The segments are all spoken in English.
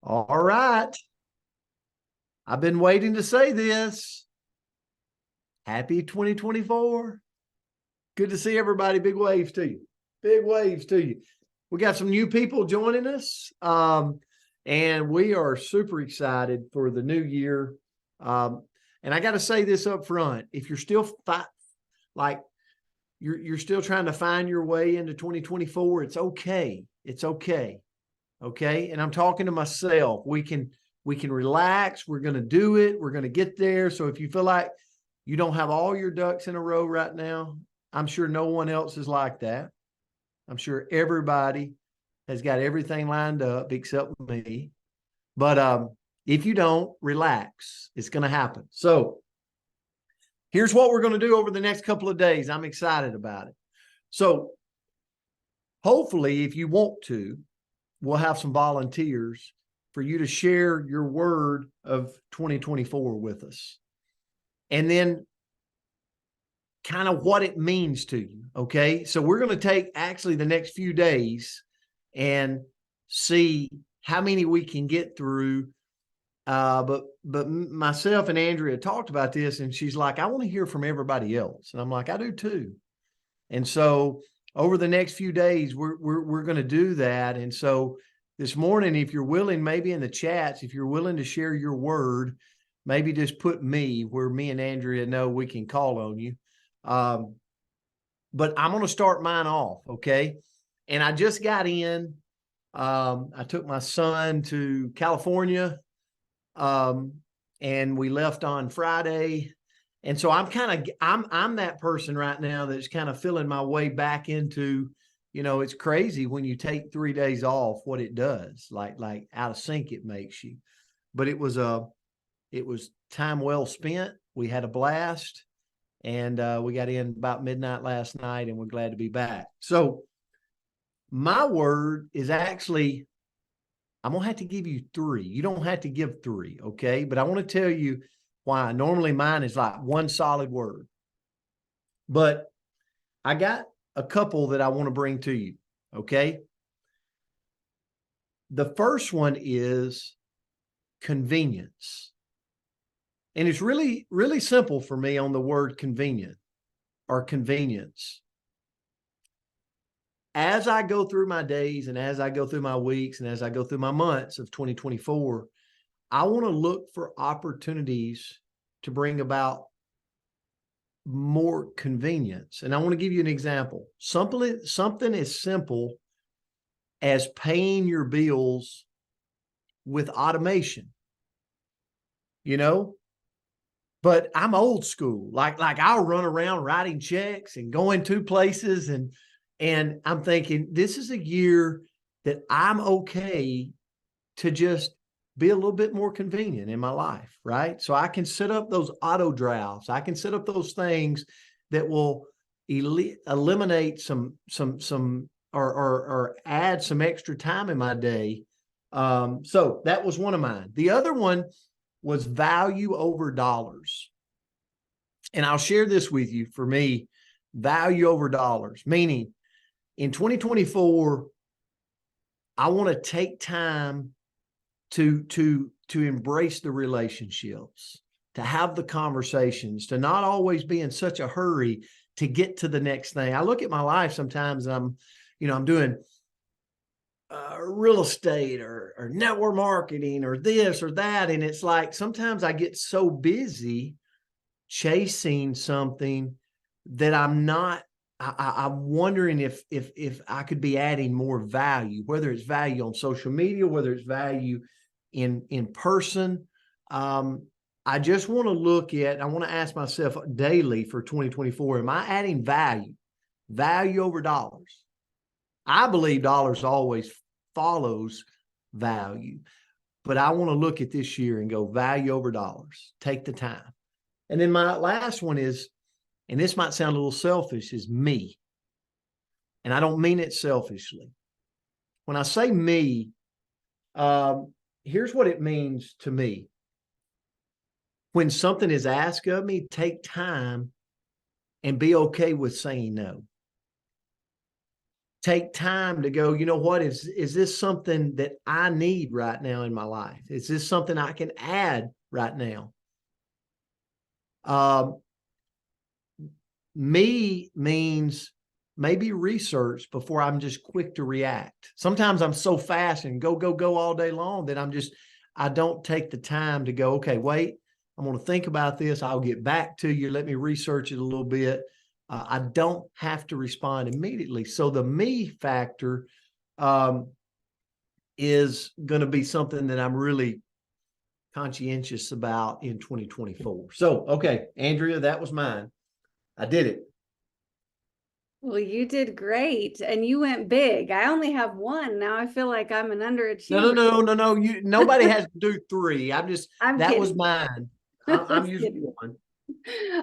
All right. I've been waiting to say this. Happy 2024. Good to see everybody. Big waves to you. Big waves to you. We got some new people joining us. And we are super excited for the new year. And I got to say this up front. If you're still you're still trying to find your way into 2024, it's okay. It's okay. Okay. And I'm talking to myself. We can relax. We're going to do it. We're going to get there. So if you feel like you don't have all your ducks in a row right now, I'm sure no one else is like that. I'm sure everybody has got everything lined up except me. But if you don't, relax. It's going to happen. So here's what we're going to do over the next couple of days. I'm excited about it. So hopefully, if you want to, we'll have some volunteers for you to share your word of 2024 with us. And then kind of what it means to you. Okay. So we're going to take actually the next few days and see how many we can get through. But myself and Andrea talked about this, and she's like, I want to hear from everybody else. And I'm like, I do too. And so over the next few days, we're going to do that. And so this morning, if you're willing, maybe in the chats, if you're willing to share your word, maybe just put me where me and Andrea know we can call on you. But I'm going to start mine off. Okay. And I just got in, I took my son to California, and we left on Friday. And so I'm that person right now that's kind of feeling my way back into, it's crazy when you take 3 days off, what it does, like out of sync it makes you. But it was time well spent. We had a blast, and we got in about midnight last night, and we're glad to be back. So my word is actually, I'm going to have to give you 3. You don't have to give 3, okay? But I want to tell you why. Normally mine is like one solid word. But I got a couple that I want to bring to you, okay? The first one is convenience. And it's really, really simple for me on the word convenient or convenience. As I go through my days and as I go through my weeks and as I go through my months of 2024, I want to look for opportunities to bring about more convenience. And I want to give you an example. Something as simple as paying your bills with automation, but I'm old school. Like I'll run around writing checks and going to places, and I'm thinking this is a year that I'm okay to just be a little bit more convenient in my life, right? So I can set up those auto drafts. I can set up those things that will eliminate some or add some extra time in my day. So that was one of mine. The other one was value over dollars. And I'll share this with you. For me, value over dollars, meaning in 2024, I want to take time to embrace the relationships, to have the conversations, to not always be in such a hurry to get to the next thing. I look at my life sometimes and I'm doing real estate or network marketing or this or that. And it's like, sometimes I get so busy chasing something that I'm wondering if I could be adding more value, whether it's value on social media, whether it's value in person. I just want to I want to ask myself daily for 2024, am I adding value over dollars? I believe dollars always follows value, but I want to look at this year and go value over dollars, take the time. And then my last one is, and this might sound a little selfish, is me. And I don't mean it selfishly. When I say me, here's what it means to me. When something is asked of me, take time and be okay with saying no. take time to go, you know what, is this something that I need right now in my life? Is this something I can add right now? Me means maybe research before I'm just quick to react. Sometimes I'm so fast and go all day long that I don't take the time to go, okay, wait, I'm going to think about this. I'll get back to you. Let me research it a little bit. I don't have to respond immediately. So the me factor is going to be something that I'm really conscientious about in 2024. So, okay, Andrea, that was mine. I did it. Well, you did great, and you went big. I only have one. Now I feel like I'm an underachiever. No. Nobody has to do three. I'm that kidding. was mine. I'm using one.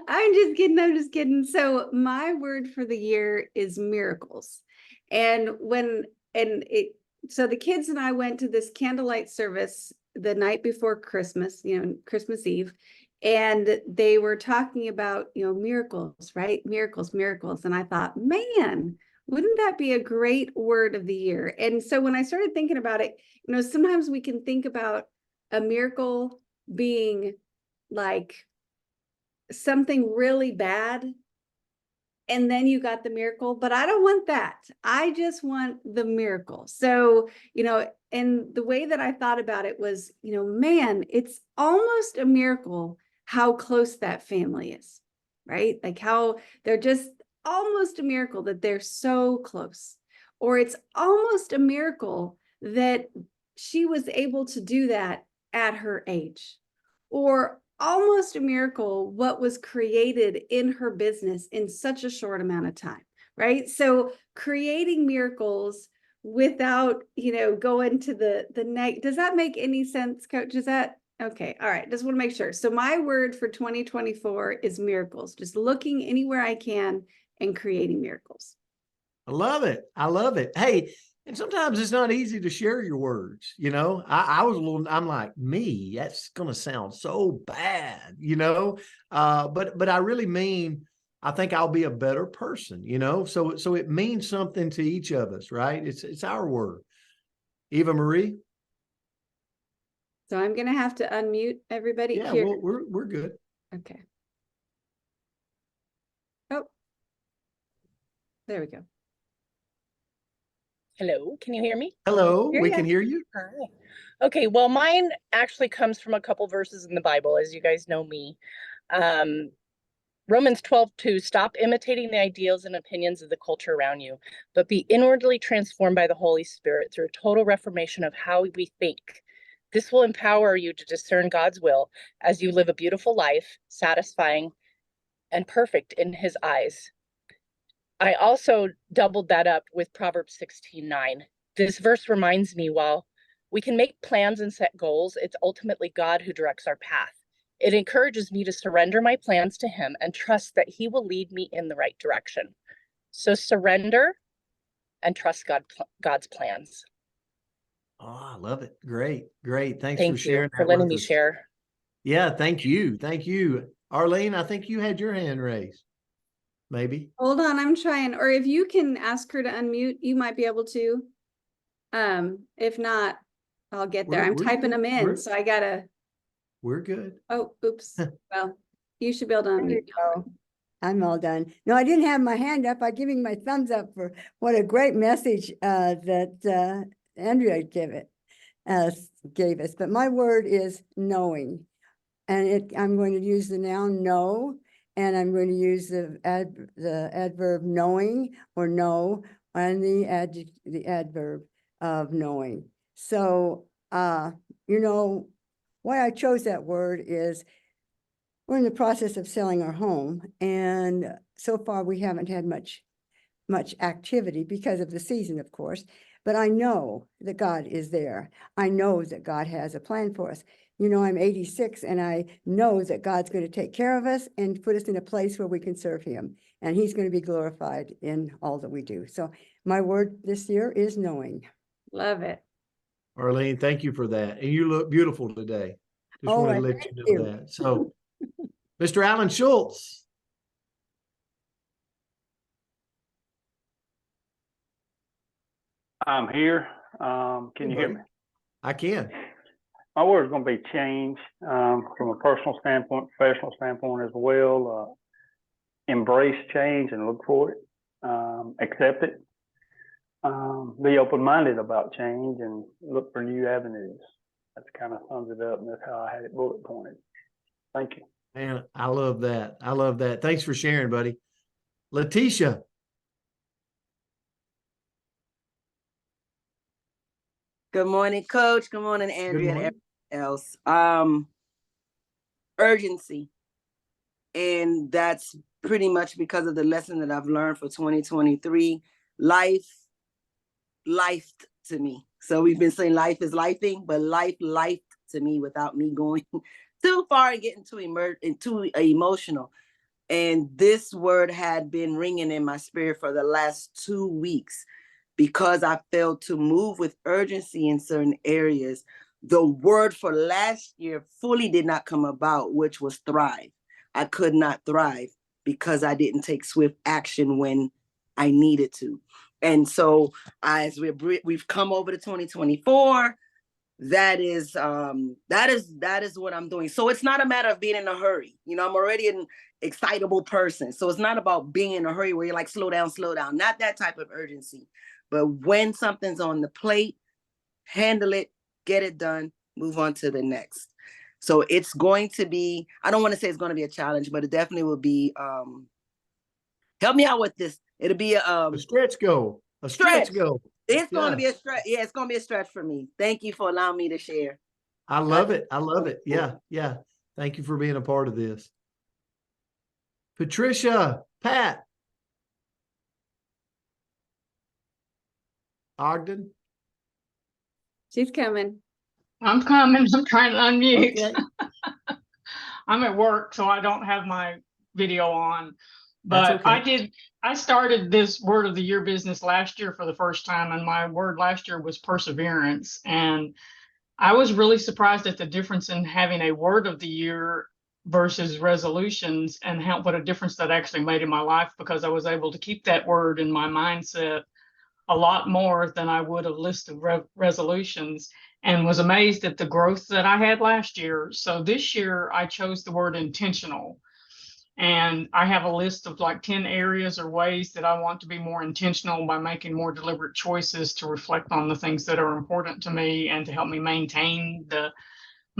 I'm just kidding. I'm just kidding. So my word for the year is miracles. And so the kids and I went to this candlelight service the night before Christmas, Christmas Eve, and they were talking about, miracles, right? Miracles. And I thought, man, wouldn't that be a great word of the year? And so when I started thinking about it, sometimes we can think about a miracle being like something really bad, and then you got the miracle, but I don't want that. I just want the miracle. So, and the way that I thought about it was, man, it's almost a miracle how close that family is, right? Like how they're just almost a miracle that they're so close. Or it's almost a miracle that she was able to do that at her age. Or almost a miracle what was created in her business in such a short amount of time, right? So creating miracles without, going to the next. Does that make any sense, Coach? Is that okay? All right. Just want to make sure. So my word for 2024 is miracles. Just looking anywhere I can and creating miracles. I love it. I love it. Hey, and sometimes it's not easy to share your words. I'm like, me, that's going to sound so bad, but I really mean, I think I'll be a better person, so it means something to each of us, right? It's our word. Eva Marie. So I'm going to have to unmute everybody here. Well, we're good. Okay. Oh, there we go. Hello, can you hear me? Hello, we can hear you. Hi. Okay, well, mine actually comes from a couple verses in the Bible, as you guys know me. Romans 12:2, stop imitating the ideals and opinions of the culture around you, but be inwardly transformed by the Holy Spirit through a total reformation of how we think. This will empower you to discern God's will as you live a beautiful life, satisfying and perfect in his eyes. I also doubled that up with Proverbs 16:9. This verse reminds me, while we can make plans and set goals, it's ultimately God who directs our path. It encourages me to surrender my plans to him and trust that he will lead me in the right direction. So surrender and trust God's plans. Oh, I love it. Great. Thanks Thank for sharing you for letting me share. Yeah, thank you. Arlene, I think you had your hand raised. Maybe. Hold on, I'm trying. Or if you can ask her to unmute, you might be able to. If not, I'll get there. I'm typing them in, so I gotta. We're good. Oh, oops. Well, you should be able to unmute. I'm all done. No, I didn't have my hand up. I'm giving my thumbs up for what a great message that Andrea gave us. But my word is knowing, and I'm going to use the noun know, and I'm going to use the adverb knowing or know, and the adverb of knowing. So why I chose that word is we're in the process of selling our home, and so far we haven't had much activity because of the season, of course. But I know that God is there. I know that God has a plan for us. I'm 86, and I know that God's going to take care of us and put us in a place where we can serve him. And he's going to be glorified in all that we do. So my word this year is knowing. Love it. Arlene, thank you for that. And you look beautiful today. Just wanted to let you know that. So, Mr. Alan Schultz. I'm here. Can you hear buddy. me? I can. My word is going to be change from a personal standpoint, professional standpoint as well. Embrace change and look for it. Accept it. Be open-minded about change and look for new avenues. That's kind of sums it up, and that's how I had it bullet pointed. Thank you. Man, I love that. I love that. Thanks for sharing, buddy. Letitia. Good morning, Coach. Good morning, Good Andrea, and morning. everyone else. Urgency. And that's pretty much because of the lesson that I've learned for 2023. Life to me. So we've been saying life is lifing, but life to me without me going too far and getting too emotional. And this word had been ringing in my spirit for the last 2 weeks because I failed to move with urgency in certain areas. The word for last year fully did not come about, which was thrive. I could not thrive because I didn't take swift action when I needed to. And so as we've come over to 2024, that is what I'm doing. So it's not a matter of being in a hurry. You know, I'm already an excitable person. So it's not about being in a hurry where you're like, slow down, not that type of urgency. But when something's on the plate, handle it, get it done, move on to the next. So it's going to be, I don't want to say it's going to be a challenge, but it definitely will be, help me out with this. It'll be A stretch goal. A stretch goal. It's going to Yeah. be a stretch. Yeah, it's going to be a stretch for me. Thank you for allowing me to share. I love it. I love it. Yeah. Yeah. Thank you for being a part of this. Patricia, Pat. Ogden. She's coming. I'm coming. I'm trying to unmute. Okay. I'm at work, so I don't have my video on. That's But okay. I started this word of the year business last year for the first time, and my word last year was perseverance. And I was really surprised at the difference in having a word of the year versus resolutions and what a difference that actually made in my life, because I was able to keep that word in my mindset a lot more than I would a list of resolutions, and was amazed at the growth that I had last year. So this year I chose the word intentional. And I have a list of like 10 areas or ways that I want to be more intentional by making more deliberate choices to reflect on the things that are important to me and to help me maintain the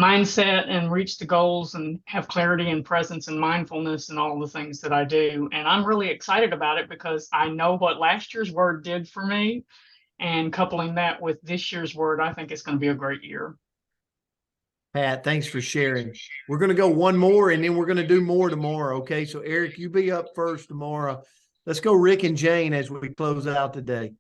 mindset and reach the goals and have clarity and presence and mindfulness and all the things that I do. And I'm really excited about it because I know what last year's word did for me. And coupling that with this year's word, I think it's going to be a great year. Pat, thanks for sharing. We're going to go one more and then we're going to do more tomorrow. Okay. So Eric, you be up first tomorrow. Let's go Rick and Jane as we close out today.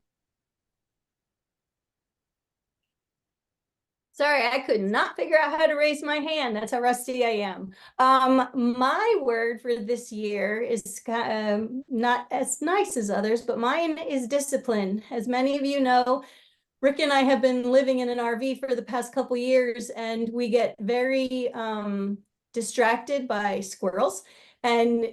Sorry, I could not figure out how to raise my hand. That's how rusty I am. My word for this year is not as nice as others, but mine is discipline. As many of you know, Rick and I have been living in an RV for the past couple years, and we get very distracted by squirrels. And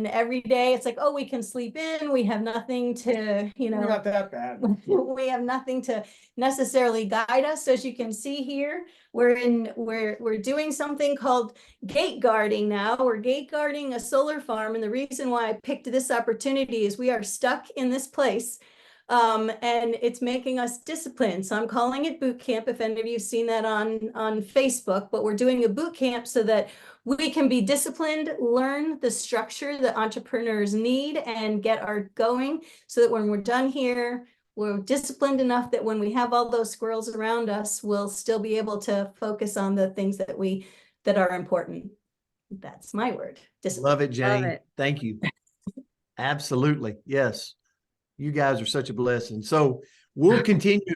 every day it's like, oh, we can sleep in. We have nothing to, Not that bad. we have nothing to necessarily guide us. So as you can see here, we're doing something called gate guarding now. We're gate guarding a solar farm. And the reason why I picked this opportunity is we are stuck in this place. And it's making us disciplined. So I'm calling it boot camp. If any of you have seen that on Facebook, but we're doing a boot camp so that we can be disciplined, learn the structure that entrepreneurs need, and get our going so that when we're done here, we're disciplined enough that when we have all those squirrels around us, we'll still be able to focus on the things that are important. That's my word. Discipline. Love it, Jane. Love it. Thank you. Absolutely. Yes. You guys are such a blessing. So we'll continue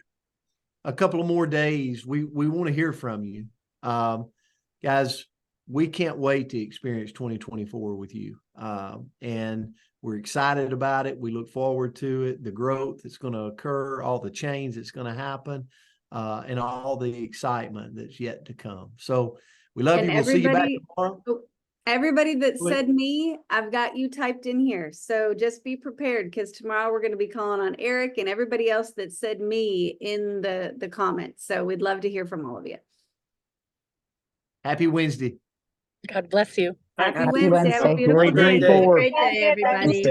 a couple of more days. We want to hear from you. Guys, we can't wait to experience 2024 with you. And we're excited about it. We look forward to it, the growth that's going to occur, all the change that's going to happen, and all the excitement that's yet to come. So we love And you. We'll see you back everybody- tomorrow. Everybody that Wait. said me, I've got you typed in here. So just be prepared because tomorrow we're going to be calling on Eric and everybody else that said me in the comments. So we'd love to hear from all of you. Happy Wednesday. God bless you. Happy Happy Wednesday. Have a Wednesday. beautiful Great day day. forward. Great day, everybody.